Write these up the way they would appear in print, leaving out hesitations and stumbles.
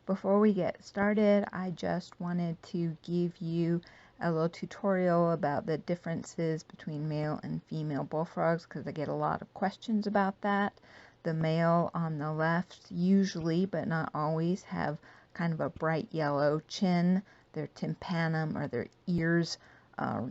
Before we get started, I just wanted to give you a little tutorial about the differences between male and female bullfrogs because I get a lot of questions about that. The male on the left usually, but not always, have kind of a bright yellow chin. Their tympanum, or their ears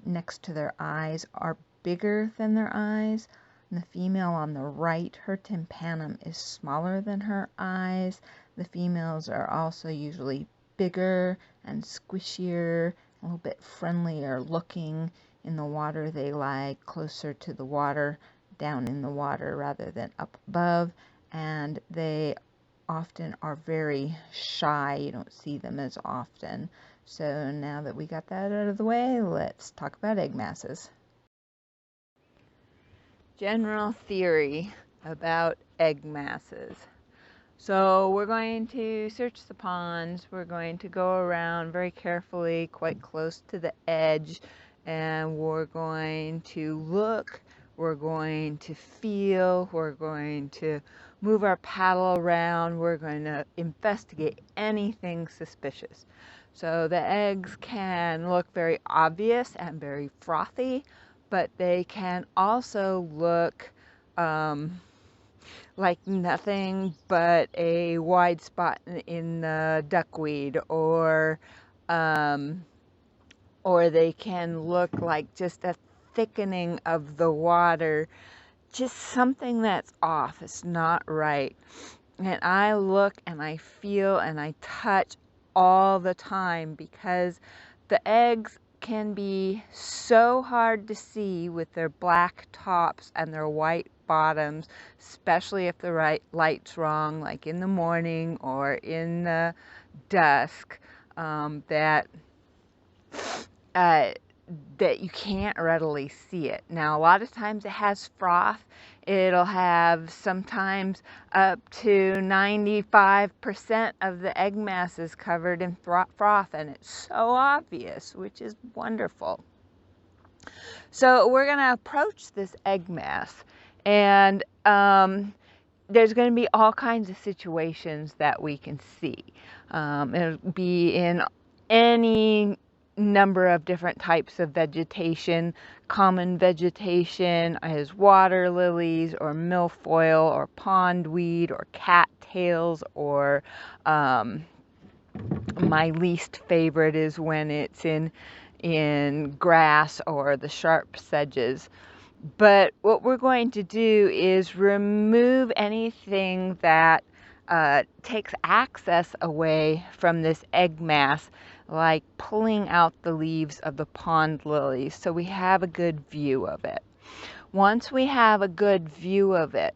next to their eyes, are bigger than their eyes. And the female on the right, her tympanum is smaller than her eyes. The females are also usually bigger and squishier, a little bit friendlier looking in the water. They lie closer to the water, down in the water rather than up above, and they often are very shy. You don't see them as often. So now that we got that out of the way, let's talk about egg masses. General theory about egg masses. So we're going to search the ponds. We're going to go around very carefully, quite close to the edge, and we're going to look, we're going to feel, we're going to move our paddle around, we're going to investigate anything suspicious. So the eggs can look very obvious and very frothy, but they can also look like nothing but a wide spot in the duckweed, or they can look like just a thickening of the water, just something that's off. It's not right. And I look and I feel and I touch all the time because the eggs can be so hard to see with their black tops and their white bottoms, especially if the light's wrong, like in the morning or in the dusk, that you can't readily see it. Now, a lot of times it has froth. It'll have sometimes up to 95% of the egg masses covered in froth, and it's so obvious, which is wonderful. So we're going to approach this egg mass, and there's going to be all kinds of situations that we can see. It'll be in any number of different types of vegetation. Common vegetation is water lilies or milfoil or pondweed or cattails, or my least favorite is when it's in grass or the sharp sedges. But what we're going to do is remove anything that takes access away from this egg mass, like pulling out the leaves of the pond lilies, so we have a good view of it. Once we have a good view of it,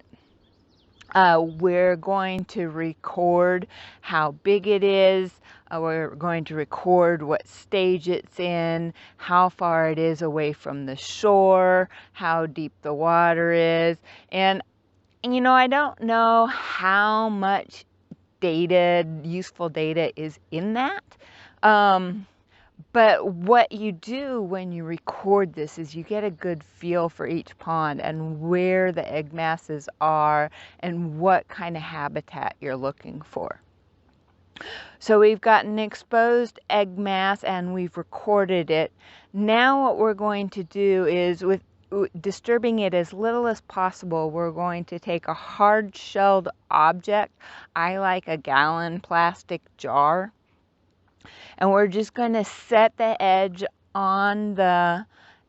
we're going to record how big it is. We're going to record what stage it's in, how far it is away from the shore, how deep the water is. And you know, I don't know how much data, useful data, is in that. But what you do when you record this is you get a good feel for each pond and where the egg masses are and what kind of habitat you're looking for. So we've got an exposed egg mass and we've recorded it. Now what we're going to do is, with disturbing it as little as possible, we're going to take a hard-shelled object. I like a gallon plastic jar. And we're just going to set the edge on the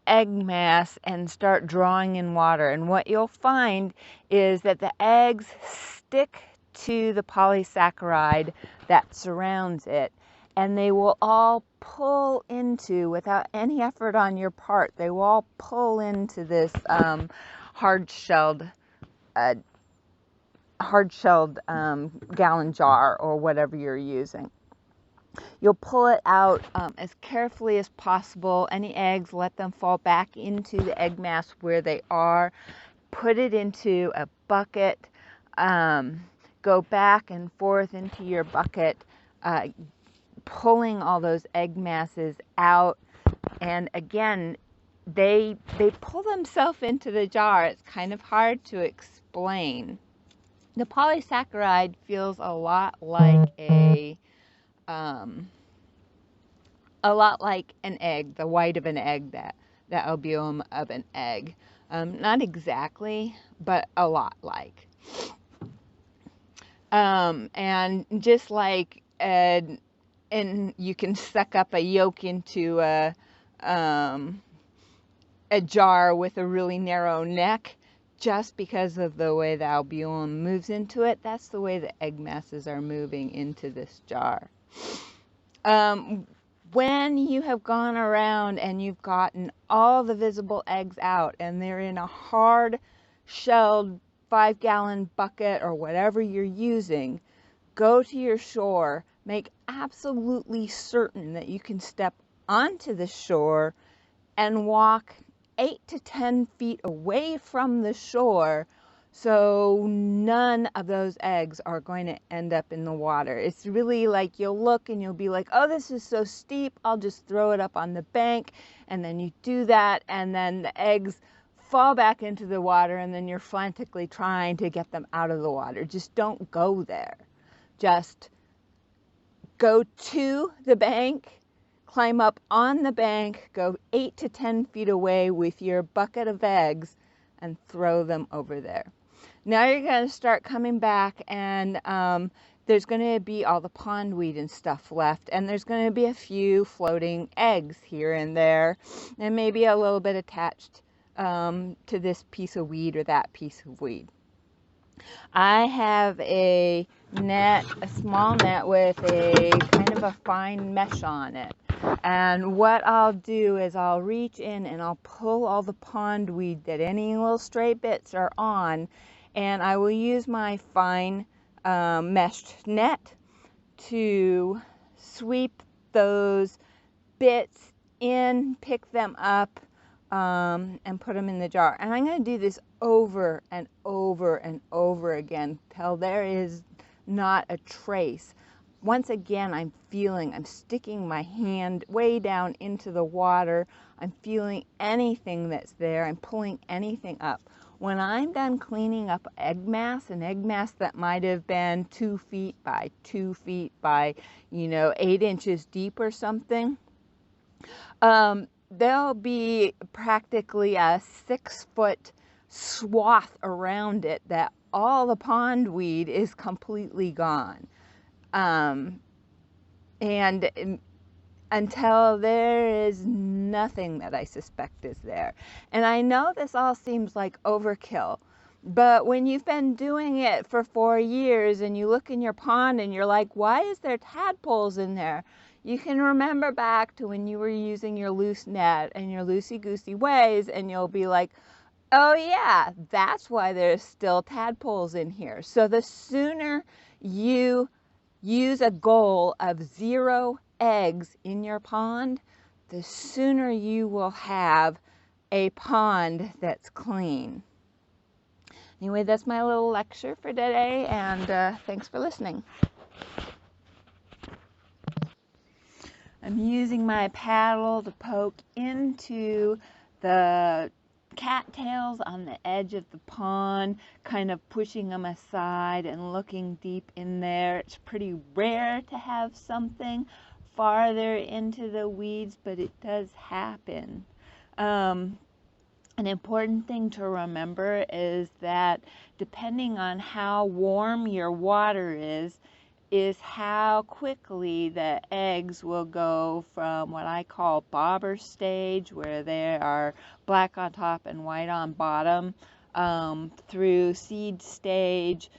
egg mass and start drawing in water. And what you'll find is that the eggs stick to the polysaccharide that surrounds it, and they will all pull into, without any effort on your part, they will all pull into this hard-shelled gallon jar or whatever you're using. You'll pull it out as carefully as possible. Any eggs, let them fall back into the egg mass where they are. Put it into a bucket. Go back and forth into your bucket, pulling all those egg masses out. And again, they pull themselves into the jar. It's kind of hard to explain. The polysaccharide feels a lot like a a lot like an egg, the white of an egg, the albumen of an egg. Not exactly, but a lot like. And just like, and you can suck up a yolk into a jar with a really narrow neck, just because of the way the albumen moves into it. That's the way the egg masses are moving into this jar. When you have gone around and you've gotten all the visible eggs out and they're in a hard shelled 5-gallon bucket or whatever you're using, go to your shore, make absolutely certain that you can step onto the shore and walk 8 to 10 feet away from the shore, so none of those eggs are going to end up in the water. It's really like you'll look and you'll be like, oh, this is so steep, I'll just throw it up on the bank. And then you do that, and then the eggs fall back into the water, and then you're frantically trying to get them out of the water. Just don't go there. Just go to the bank, climb up on the bank, go 8 to 10 feet away with your bucket of eggs, and throw them over there. Now you're going to start coming back, and there's going to be all the pondweed and stuff left, and there's going to be a few floating eggs here and there, and maybe a little bit attached to this piece of weed or that piece of weed. I have a net, a small net with a kind of a fine mesh on it. And what I'll do is I'll reach in and I'll pull all the pondweed that any little stray bits are on, and I will use my fine meshed net to sweep those bits in, pick them up, and put them in the jar. And I'm going to do this over and over and over again till there is not a trace. Once again, I'm sticking my hand way down into the water. I'm feeling anything that's there. I'm pulling anything up. When I'm done cleaning up egg mass, an egg mass that might have been 2 feet by 2 feet by, 8 inches deep or something, there'll be practically a 6-foot swath around it that all the pondweed is completely gone. And until there is nothing that I suspect is there. And I know this all seems like overkill, but when you've been doing it for 4 years and you look in your pond and you're like, why is there tadpoles in there? You can remember back to when you were using your loose net and your loosey-goosey ways, and you'll be like, oh yeah, that's why there's still tadpoles in here. So the sooner you use a goal of 0 eggs in your pond, the sooner you will have a pond that's clean. Anyway, that's my little lecture for today, and thanks for listening. I'm using my paddle to poke into the cattails on the edge of the pond, kind of pushing them aside and looking deep in there. It's pretty rare to have something farther into the weeds, but it does happen. An important thing to remember is that depending on how warm your water is how quickly the eggs will go from what I call bobber stage, where they are black on top and white on bottom, through seed stage,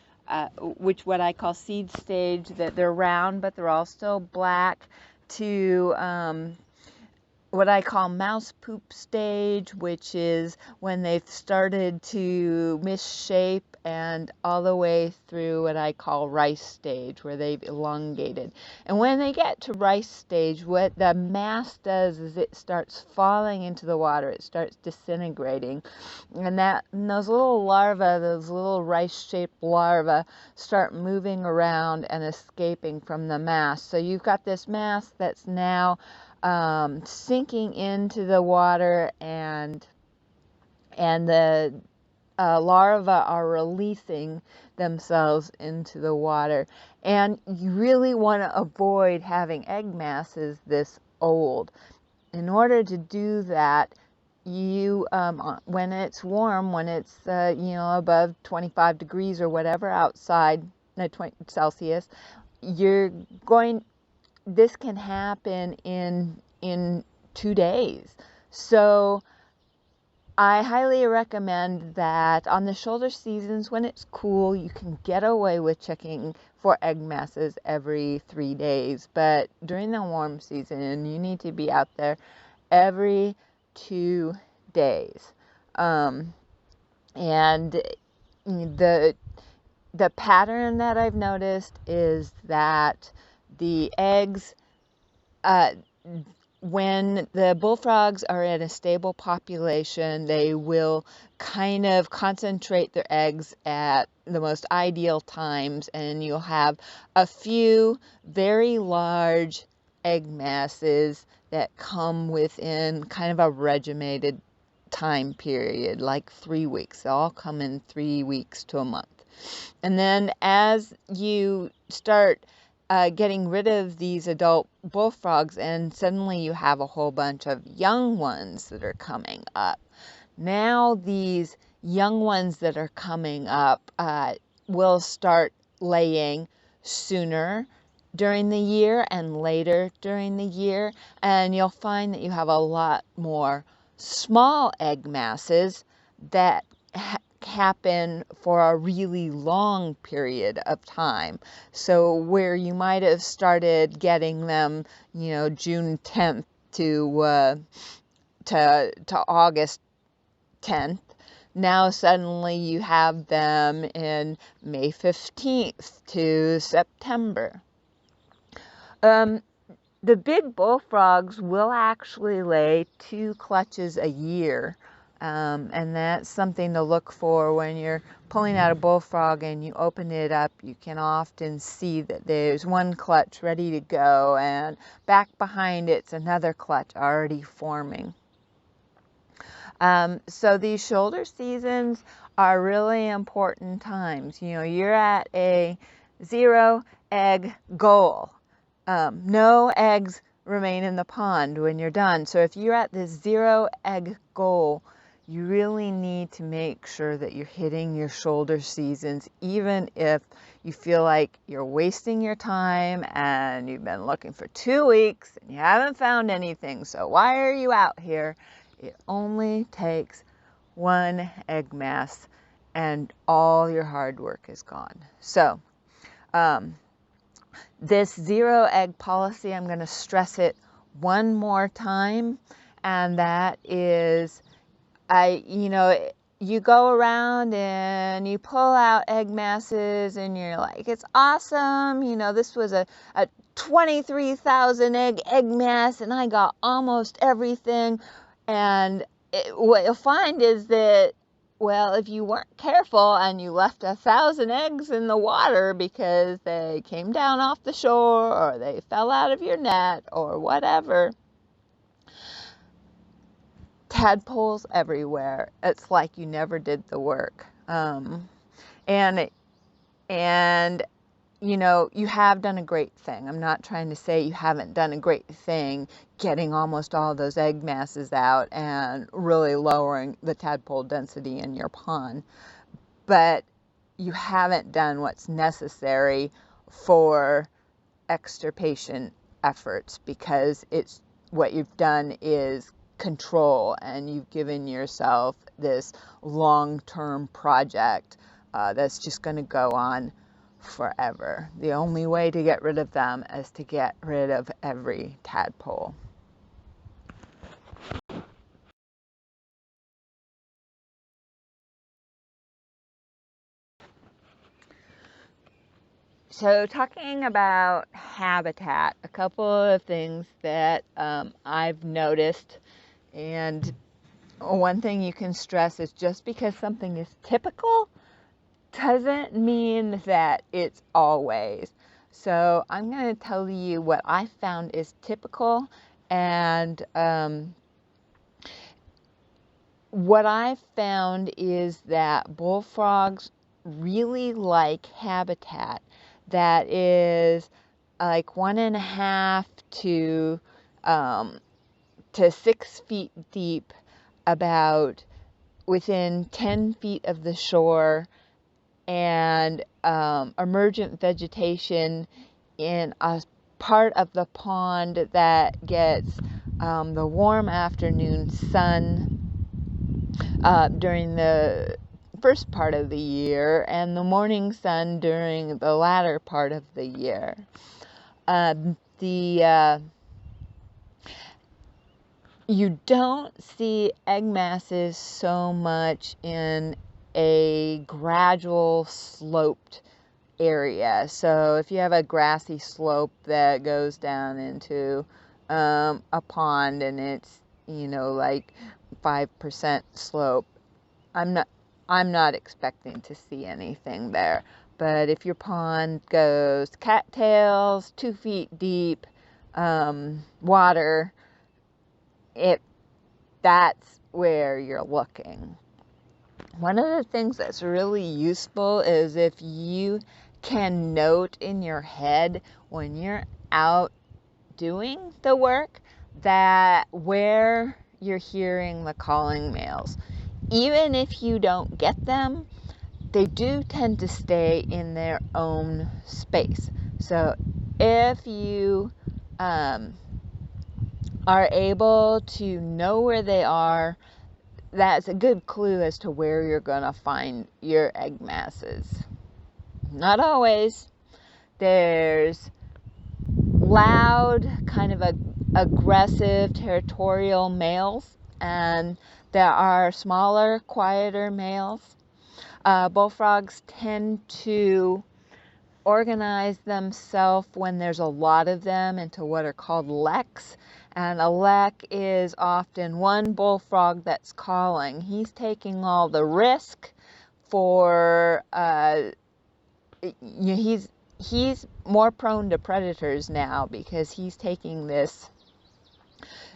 which what I call seed stage, that they're round but they're all still black, to what I call mouse poop stage, which is when they've started to misshape, and all the way through what I call rice stage, where they've elongated. And when they get to rice stage, what the mass does is it starts falling into the water. It starts disintegrating. And those little larvae, those little rice-shaped larvae, start moving around and escaping from the mass. So you've got this mass that's now sinking into the water, and the larvae are releasing themselves into the water. And you really want to avoid having egg masses this old. In order to do that, you when it's warm, when it's above 25 degrees or whatever outside, 20 Celsius, this can happen in 2 days. So I highly recommend that on the shoulder seasons, when it's cool, you can get away with checking for egg masses every 3 days. But during the warm season, you need to be out there every 2 days. And the pattern that I've noticed is that the eggs, when the bullfrogs are in a stable population, they will kind of concentrate their eggs at the most ideal times, and you'll have a few very large egg masses that come within kind of a regimented time period, like 3 weeks. They all come in 3 weeks to a month. And then as you start getting rid of these adult bullfrogs, and suddenly you have a whole bunch of young ones that are coming up. Now these young ones that are coming up will start laying sooner during the year and later during the year, and you'll find that you have a lot more small egg masses that happen for a really long period of time. So where you might have started getting them, June 10th to August 10th, now suddenly you have them in May 15th to September. The big bullfrogs will actually lay 2 clutches a year. And that's something to look for when you're pulling out a bullfrog and you open it up. You can often see that there's one clutch ready to go, and back behind it's another clutch already forming. So these shoulder seasons are really important times. You're at a 0 egg goal. No eggs remain in the pond when you're done. So if you're at this 0 egg goal, you really need to make sure that you're hitting your shoulder seasons, even if you feel like you're wasting your time and you've been looking for 2 weeks and you haven't found anything. So why are you out here? It only takes 1 egg mass and all your hard work is gone. So this 0 egg policy, I'm going to stress it one more time, and that is, you go around and you pull out egg masses and you're like, it's awesome. This was a 23,000 egg mass and I got almost everything. And what you'll find is that, well, if you weren't careful and you left 1,000 eggs in the water because they came down off the shore or they fell out of your net or whatever, tadpoles everywhere. It's like you never did the work. You have done a great thing. I'm not trying to say you haven't done a great thing getting almost all those egg masses out and really lowering the tadpole density in your pond. But you haven't done what's necessary for extirpation efforts, because what you've done is control, and you've given yourself this long-term project that's just going to go on forever. The only way to get rid of them is to get rid of every tadpole. So talking about habitat, a couple of things that I've noticed, and one thing you can stress is just because something is typical doesn't mean that it's always. So I'm going to tell you what I found is typical, and what I've found is that bullfrogs really like habitat that is like 1.5 to 6 feet deep, about within 10 feet of the shore, and emergent vegetation in a part of the pond that gets the warm afternoon sun during the first part of the year and the morning sun during the latter part of the year. You don't see egg masses so much in a gradual sloped area. So if you have a grassy slope that goes down into a pond and it's, like 5% slope, I'm not expecting to see anything there. But if your pond goes cattails, 2 feet deep, water, that's where you're looking. One of the things that's really useful is if you can note in your head when you're out doing the work that where you're hearing the calling males. Even if you don't get them, they do tend to stay in their own space. So if you are able to know where they are, that's a good clue as to where you're going to find your egg masses. Not always. There's loud, kind of aggressive, territorial males, and there are smaller, quieter males. Bullfrogs tend to organize themselves when there's a lot of them into what are called leks. And a lek is often one bullfrog that's calling. He's taking all the risk for, he's more prone to predators now because he's taking this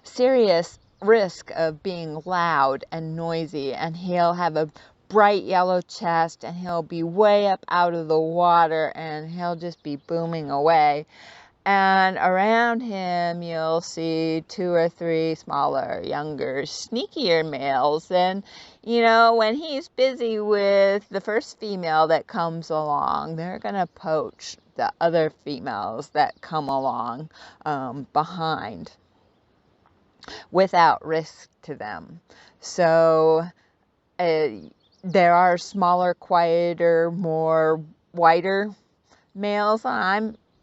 serious risk of being loud and noisy, and he'll have a bright yellow chest and he'll be way up out of the water and he'll just be booming away. And around him, you'll see 2 or 3 smaller, younger, sneakier males. And, when he's busy with the first female that comes along, they're going to poach the other females that come along behind without risk to them. So there are smaller, quieter, more whiter males.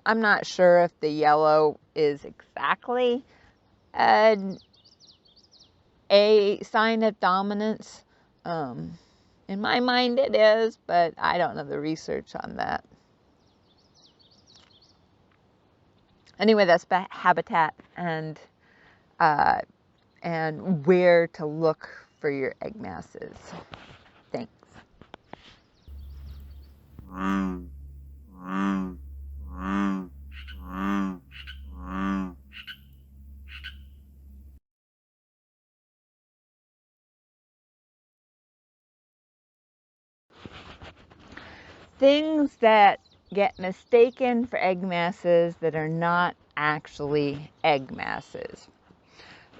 I'm not sure if the yellow is exactly a sign of dominance. In my mind it is, but I don't know the research on that. Anyway, that's habitat and where to look for your egg masses. Thanks. Things that get mistaken for egg masses that are not actually egg masses.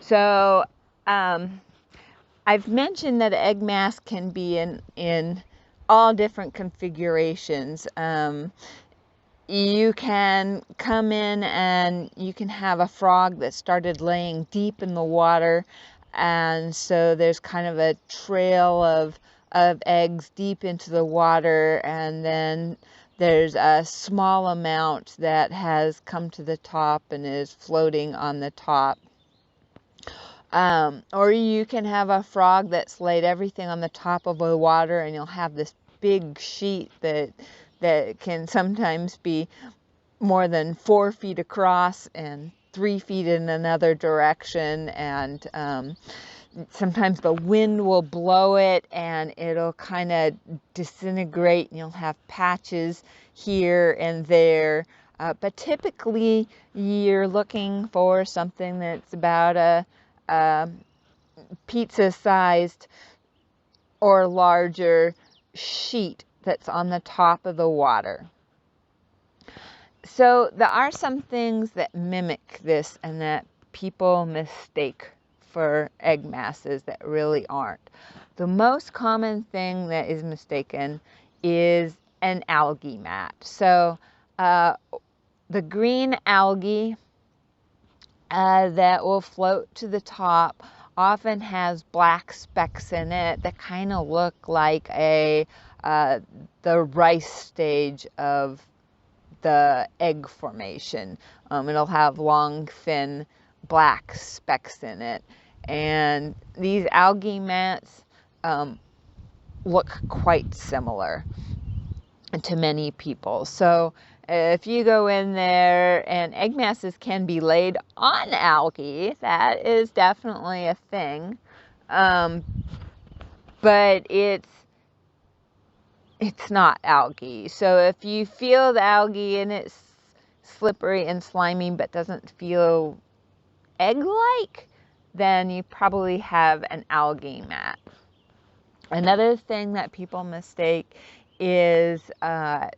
So I've mentioned that an egg mass can be in all different configurations. You can come in and you can have a frog that started laying deep in the water, and so there's kind of a trail of eggs deep into the water, and then there's a small amount that has come to the top and is floating on the top. Or you can have a frog that's laid everything on the top of the water, and you'll have this big sheet that can sometimes be more than 4 feet across and 3 feet in another direction, and sometimes the wind will blow it and it'll kind of disintegrate, and you'll have patches here and there. But typically you're looking for something that's about pizza-sized or larger sheet that's on the top of the water. So there are some things that mimic this and that people mistake for egg masses that really aren't. The most common thing that is mistaken is an algae mat. So the green algae that will float to the top often has black specks in it that kind of look like the rice stage of the egg formation. It'll have long, thin, black specks in it. And these algae mats look quite similar to many people. So if you go in there, and egg masses can be laid on algae, that is definitely a thing. But it's not algae. So if you feel the algae and it's slippery and slimy but doesn't feel egg-like, then you probably have an algae mat. Another thing that people mistake is a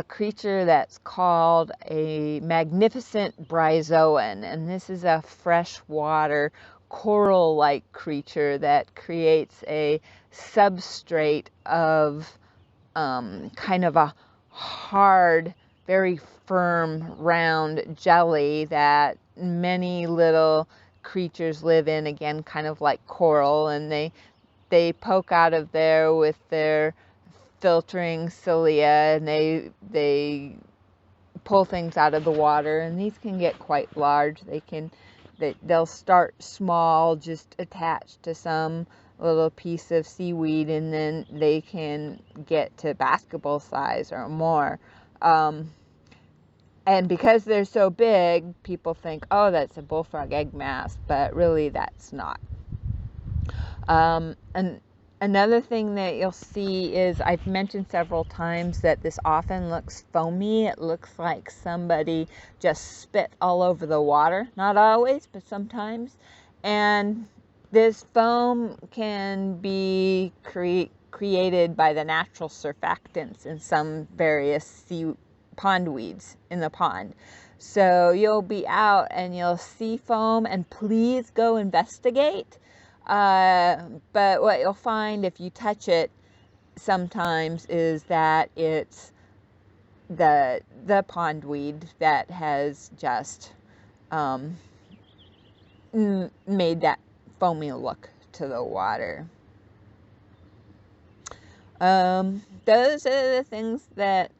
creature that's called a magnificent bryozoan, and this is a freshwater coral-like creature that creates a substrate of kind of a hard, very firm, round jelly that many little creatures live in, again, kind of like coral, and they poke out of there with their filtering cilia, and they pull things out of the water, and these can get quite large. They'll start small, just attached to some little piece of seaweed, and then they can get to basketball size or more. And because they're so big, people think, oh, that's a bullfrog egg mass, but really that's not. And another thing that you'll see is, I've mentioned several times that this often looks foamy. It looks like somebody just spit all over the water. Not always, but sometimes. And this foam can be created by the natural surfactants in some various pondweeds in the pond. So you'll be out and you'll see foam, and please go investigate. But what you'll find if you touch it sometimes is that it's the pondweed that has just made that foamy look to the water. Those are the things that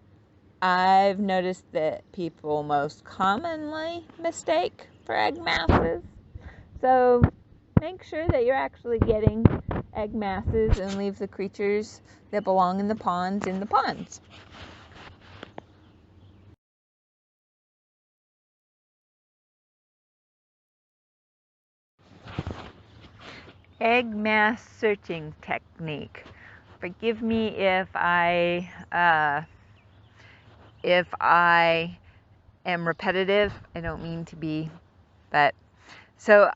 I've noticed that people most commonly mistake for egg masses. So make sure that you're actually getting egg masses, and leave the creatures that belong in the ponds. Egg mass searching technique. Forgive me if I am repetitive. I don't mean to be, but so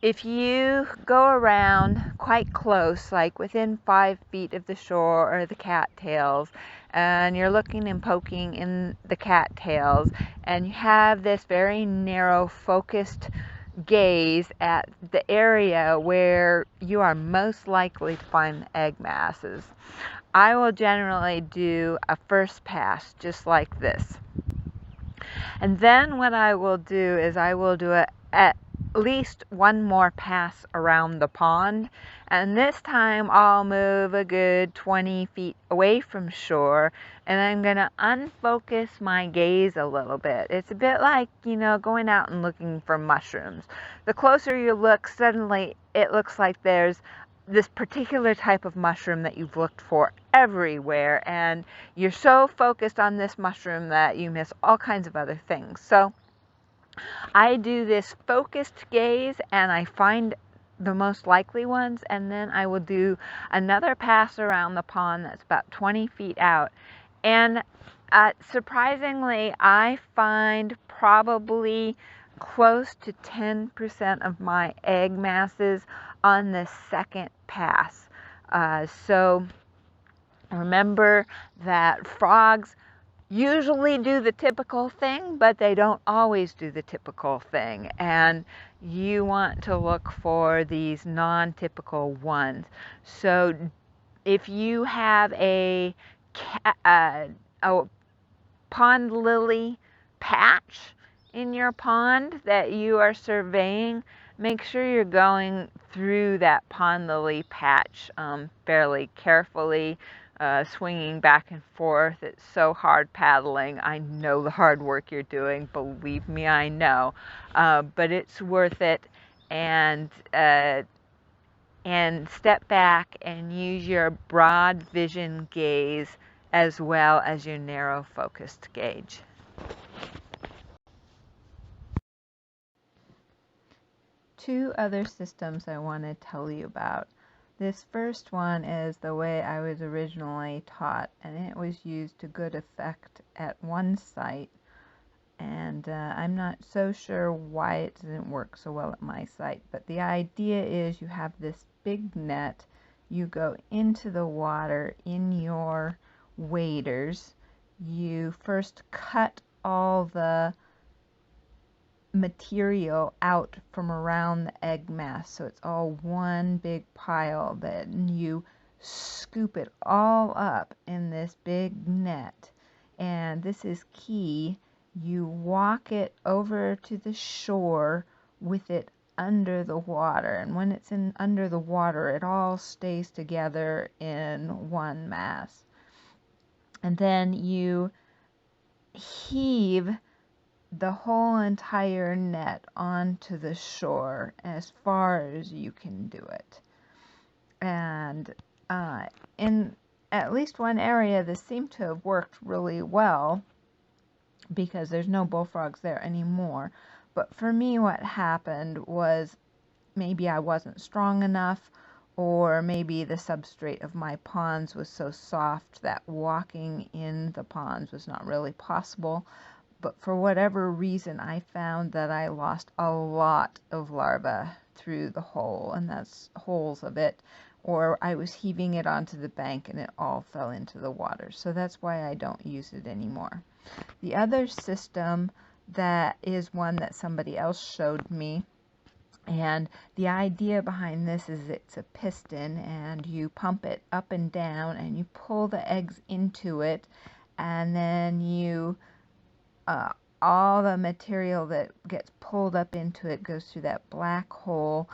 if you go around quite close, like within 5 feet of the shore or the cattails, and you're looking and poking in the cattails, and you have this very narrow, focused gaze at the area where you are most likely to find egg masses, I will generally do a first pass just like this. And then what I will do is I will do at least one more pass around the pond, and this time I'll move a good 20 feet away from shore, and I'm going to unfocus my gaze a little bit. It's a bit like, going out and looking for mushrooms. The closer you look, suddenly it looks like there's this particular type of mushroom that you've looked for everywhere, and you're so focused on this mushroom that you miss all kinds of other things. So I do this focused gaze, and I find the most likely ones, and then I will do another pass around the pond that's about 20 feet out. And surprisingly, I find probably close to 10% of my egg masses on the second pass. So remember that frogs usually do the typical thing, but they don't always do the typical thing. And you want to look for these non-typical ones. So if you have a pond lily patch in your pond that you are surveying, make sure you're going through that pond lily patch fairly carefully, swinging back and forth. It's so hard paddling. I know the hard work you're doing, believe me, I know, but it's worth it. And step back and use your broad vision gaze as well as your narrow focused gauge. Two other systems I want to tell you about. This first one is the way I was originally taught, and it was used to good effect at one site, and I'm not so sure why it didn't work so well at my site. But the idea is you have this big net, you go into the water in your waders, you first cut all the material out from around the egg mass, so it's all one big pile. Then you scoop it all up in this big net, and this is key. You walk it over to the shore with it under the water, and when it's under the water, it all stays together in one mass. And then you heave the whole entire net onto the shore as far as you can do it. And in at least one area, this seemed to have worked really well because there's no bullfrogs there anymore. But for me, what happened was maybe I wasn't strong enough, or maybe the substrate of my ponds was so soft that walking in the ponds was not really possible. But for whatever reason, I found that I lost a lot of larvae through the hole, and that's holes of it, or I was heaving it onto the bank and it all fell into the water. So that's why I don't use it anymore. The other system that is one that somebody else showed me, and the idea behind this is it's a piston, and you pump it up and down and you pull the eggs into it, and then you all the material that gets pulled up into it goes through that black hole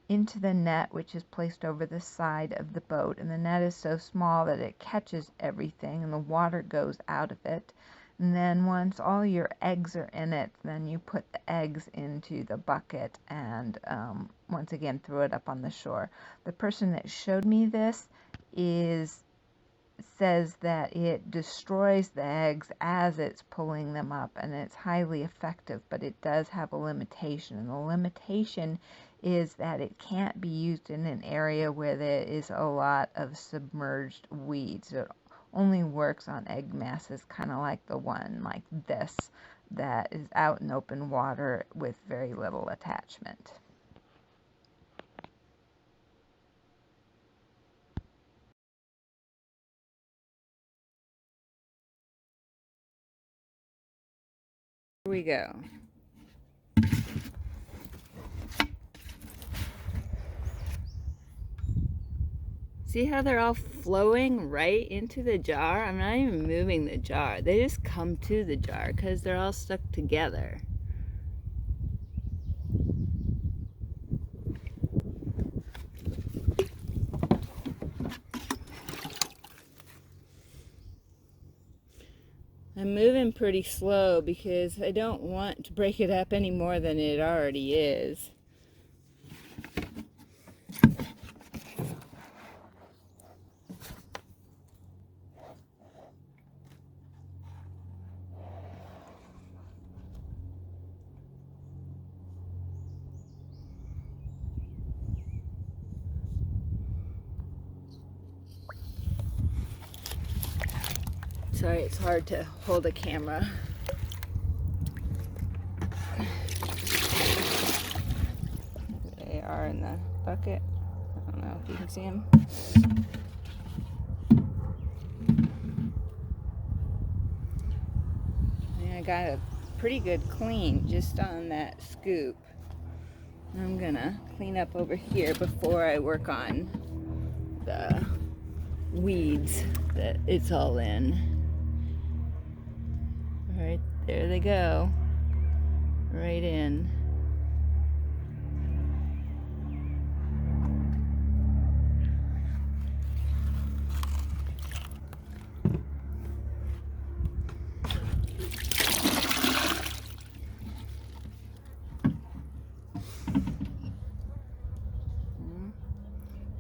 into the net, which is placed over the side of the boat. And the net is so small that it catches everything and the water goes out of it. And then once all your eggs are in it, then you put the eggs into the bucket and once again throw it up on the shore. The person that showed me this says that it destroys the eggs as it's pulling them up, and it's highly effective, but it does have a limitation, and the limitation is that it can't be used in an area where there is a lot of submerged weeds. It only works on egg masses kind of like the one like this that is out in open water with very little attachment. Here we go. See how they're all flowing right into the jar? I'm not even moving the jar. They just come to the jar because they're all stuck together. I'm moving pretty slow because I don't want to break it up any more than it already is. Sorry, it's hard to hold a camera. They are in the bucket. I don't know if you can see them. And I got a pretty good clean just on that scoop. I'm gonna clean up over here before I work on the weeds that it's all in. Right there they go, right in.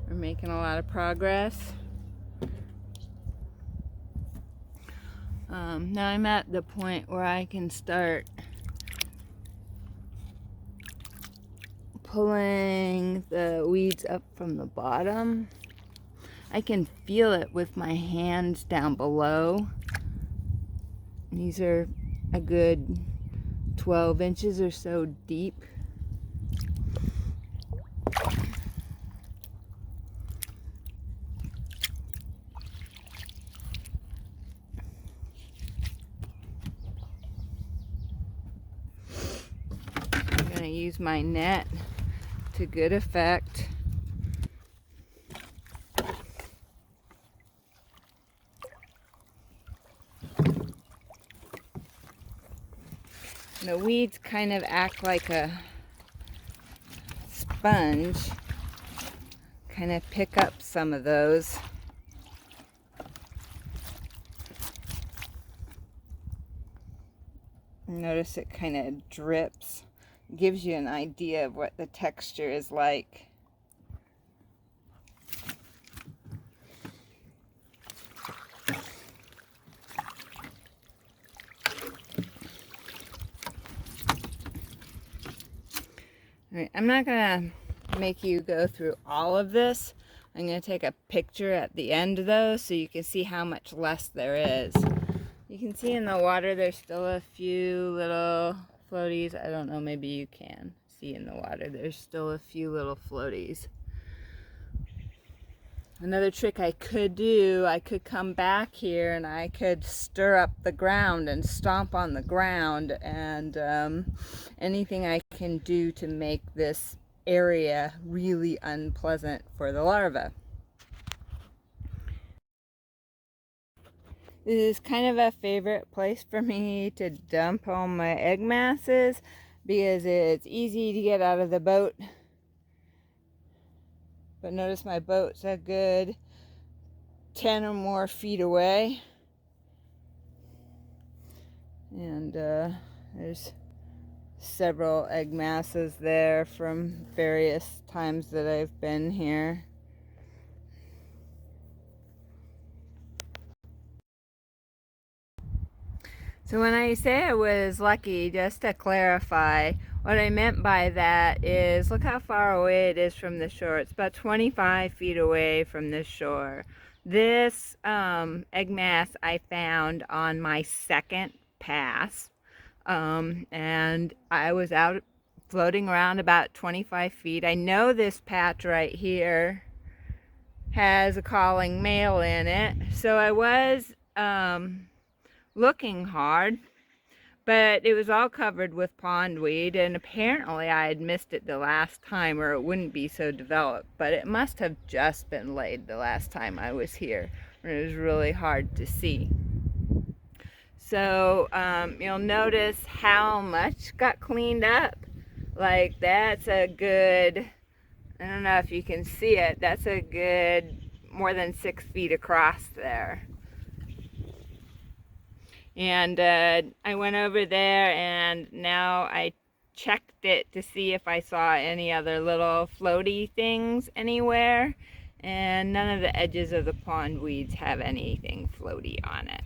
We're making a lot of progress. Now I'm at the point where I can start pulling the weeds up from the bottom. I can feel it with my hands down below. These are a good 12 inches or so deep. I'm going to use my net to good effect. The weeds kind of act like a sponge, kind of pick up some of those. Notice it kind of drips, gives you an idea of what the texture is like. Alright, I'm not going to make you go through all of this. I'm going to take a picture at the end though so you can see how much less there is. You can see in the water there's still a few little floaties. I don't know, maybe you can see in the water there's still a few little floaties. Another trick I could do, I could come back here and I could stir up the ground and stomp on the ground, and anything I can do to make this area really unpleasant for the larvae. This is kind of a favorite place for me to dump all my egg masses because it's easy to get out of the boat. But notice my boat's a good 10 or more feet away. And there's several egg masses there from various times that I've been here. So when I say I was lucky, just to clarify, what I meant by that is look how far away it is from the shore. It's about 25 feet away from the shore. This egg mass I found on my second pass, and I was out floating around about 25 feet. I know this patch right here has a calling male in it, so I was looking hard, but it was all covered with pondweed, and apparently I had missed it the last time or it wouldn't be so developed, but it must have just been laid the last time I was here, and it was really hard to see. So you'll notice how much got cleaned up. Like that's a good, I don't know if you can see it, that's a good more than 6 feet across there. And I went over there and now I checked it to see if I saw any other little floaty things anywhere, and none of the edges of the pond weeds have anything floaty on it.